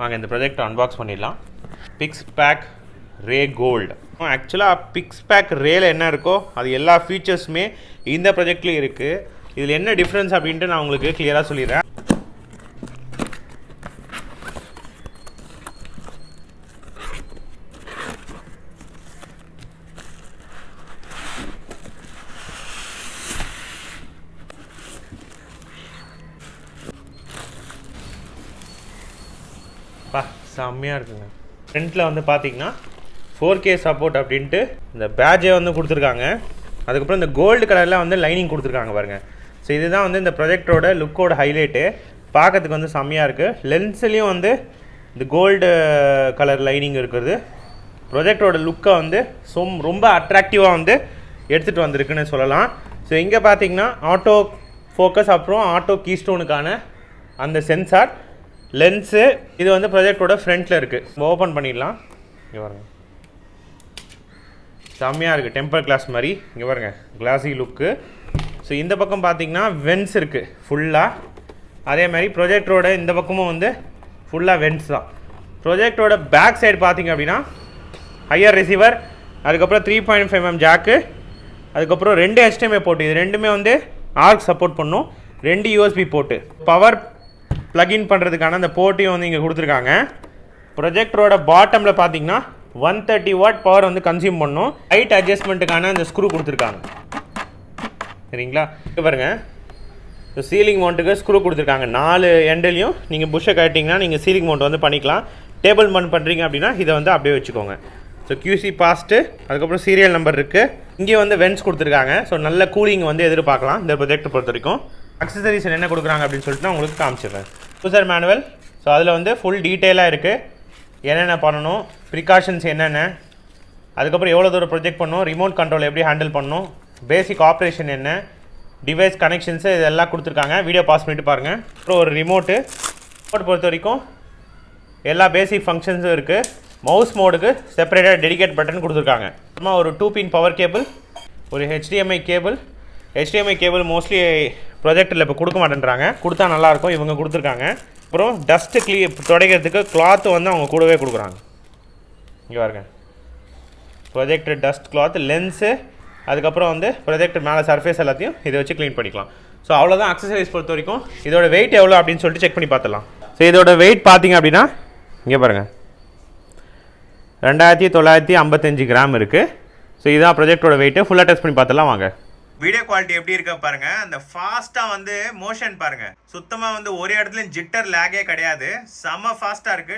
வாங்க இந்த project unbox பண்ணிடலாம். பிக்ஸ்பேக் ரே கோல்டு. ஆக்சுவலாக பிக்ஸ்பேக் ரேல என்ன இருக்கோ அது எல்லா ஃபீச்சர்ஸுமே இந்த ப்ராஜெக்ட்லேயும் இருக்குது. இதில் என்ன டிஃப்ரென்ஸ் அப்படின்ட்டு நான் உங்களுக்கு கிளியராக சொல்லிடுறேன். செம்மையாக இருக்குங்க. ஃப்ரண்ட்டில் வந்து பார்த்தீங்கன்னா 4K சப்போர்ட் அப்படின்ட்டு இந்த பேட்சே வந்து கொடுத்துருக்காங்க. அதுக்கப்புறம் இந்த கோல்டு கலரில் வந்து லைனிங் கொடுத்துருக்காங்க பாருங்கள். ஸோ இதுதான் வந்து இந்த ப்ராஜெக்டரோட லுக்கோட ஹைலைட்டு. பார்க்கறதுக்கு வந்து செம்மையாக இருக்குது. லென்ஸ்லேயும் வந்து இந்த கோல்டு கலர் லைனிங் இருக்கிறது ப்ராஜெக்டரோட லுக்கை வந்து ரொம்ப அட்ராக்டிவாக வந்து எடுத்துகிட்டு வந்திருக்குன்னு சொல்லலாம். ஸோ இங்கே பார்த்தீங்கன்னா ஆட்டோ ஃபோக்கஸ், அப்புறம் ஆட்டோ கீஸ்டோனுக்கான அந்த சென்சார், லென்ஸு, இது வந்து ப்ராஜெக்டோட ஃப்ரண்ட்டில் இருக்குது. ஓப்பன் பண்ணிடலாம். இங்கே பாருங்க, செம்மையாக இருக்குது. டெம்பர் கிளாஸ் மாதிரி இங்கே பாருங்க, கிளாஸி லுக்கு. ஸோ இந்த பக்கம் பார்த்தீங்கன்னா வென்ஸ் இருக்குது ஃபுல்லாக. அதே மாதிரி ப்ரொஜெக்டரோட இந்த பக்கமும் வந்து ஃபுல்லாக வென்ஸ் தான். ப்ரொஜெக்டரோட பேக் சைடு பார்த்தீங்க அப்படின்னா ஹையர் ரிசீவர், அதுக்கப்புறம் 3.5mm ஜாக்கு, அதுக்கப்புறம் 2 HDMI போர்ட்டு. இது ரெண்டுமே வந்து ஆர்க் சப்போர்ட் பண்ணும். 2 USB போர்ட்டு, பவர் ப்ளக்இன் பண்ணுறதுக்கான அந்த போர்ட்டையும் வந்து இங்கே கொடுத்துருக்காங்க. ப்ரொஜெக்டரோட பாட்டமில் பார்த்தீங்கன்னா 130 வாட் பவர் வந்து கன்சியூம் பண்ணும். ஹைட் அட்ஜஸ்ட்மெண்ட்டுக்கான அந்த ஸ்க்ரூ கொடுத்துருக்காங்க. சரிங்களா, இங்கே பாருங்கள், ஸோ சீலிங் மவுண்ட்டுக்கு ஸ்க்ரூ கொடுத்துருக்காங்க. 4 எண்ட்லையும் நீங்கள் புஷ்ஷை கட்டிங்கன்னா நீங்கள் சீலிங் மவுண்ட் வந்து பண்ணிக்கலாம். டேபிள் மவுண்ட் பண்ணுறீங்க அப்படின்னா இதை வந்து அப்படியே வச்சுக்கோங்க. ஸோ QC பாஸ்ட்டு, அதுக்கப்புறம் சீரியல் நம்பர் இருக்குது. இங்கே வந்து வென்ஸ் கொடுத்துருக்காங்க. ஸோ நல்ல கூலிங் வந்து எதிர்பார்க்கலாம் இந்த ப்ரொஜெக்ட் பொறுத்த வரைக்கும். அக்சசரிஸ் என்ன கொடுக்குறாங்க அப்படின்னு சொல்லிட்டு நான் உங்களுக்கு காமிச்சிடுறேன். User manual. ஸோ அதில் வந்து ஃபுல் டீட்டெயிலாக இருக்குது. என்னென்ன பண்ணணும், ப்ரிகாஷன்ஸ் என்னென்ன, அதுக்கப்புறம் எவ்வளோ தூரம் ப்ரொஜெக்ட் பண்ணணும், ரிமோட் கண்ட்ரோல் எப்படி ஹேண்டில் பண்ணணும், பேசிக் ஆப்ரேஷன் என்ன, டிவைஸ் கனெக்ஷன்ஸு, இதெல்லாம் கொடுத்துருக்காங்க. வீடியோ பாஸ் பண்ணிட்டு பாருங்கள். அப்புறம் ஒரு ரிமோட்டு பொறுத்த வரைக்கும் எல்லா பேசிக் ஃபங்க்ஷன்ஸும் இருக்குது. மவுஸ் மோடுக்கு செப்பரேட்டாக டெடிகேட் பட்டன் கொடுத்துருக்காங்க. அப்புறமா ஒரு 2 பின் பவர் கேபிள், ஒரு HDMI cable. HDMI cable mostly ப்ரொஜெக்டரில் இப்போ கொடுக்க மாட்டேன்றாங்க, கொடுத்தா நல்லாயிருக்கும். இவங்க கொடுத்துருக்காங்க. அப்புறம் டஸ்ட்டு துடைக்கிறதுக்கு கிளாத்து வந்து அவங்க கூடவே கொடுக்குறாங்க. இங்கே பாருங்க, ப்ரொஜெக்டர் டஸ்ட் கிளாத், லென்ஸு, அதுக்கப்புறம் வந்து ப்ரொஜெக்டர் மேலே சர்ஃபேஸ் எல்லாத்தையும் இதை வச்சு க்ளீன் பண்ணிக்கலாம். ஸோ அவ்வளோதான் அக்சசரிஸ் பொறுத்த வரைக்கும். இதோட வெயிட் எவ்வளோ அப்படின்னு சொல்லிட்டு செக் பண்ணி பார்த்துலாம். ஸோ இதோட வெயிட் பார்த்தீங்க அப்படின்னா இங்கே பாருங்கள், 2955 கிராம் இருக்குது. ஸோ இதுதான் ப்ரொஜெக்டரோட வெயிட்டு. ஃபுல்லாக டெஸ்ட் பண்ணி பார்த்துலாம் வாங்க. வீடியோ குவாலிட்டி எப்படி இருக்க பாருங்க. அந்த ஃபாஸ்ட்டாக வந்து மோஷன் பாருங்க, சுத்தமாக வந்து ஒரு இடத்துல ஜிட்டர் லேகே கிடையாது. செம்ம ஃபாஸ்ட்டாக இருக்குது.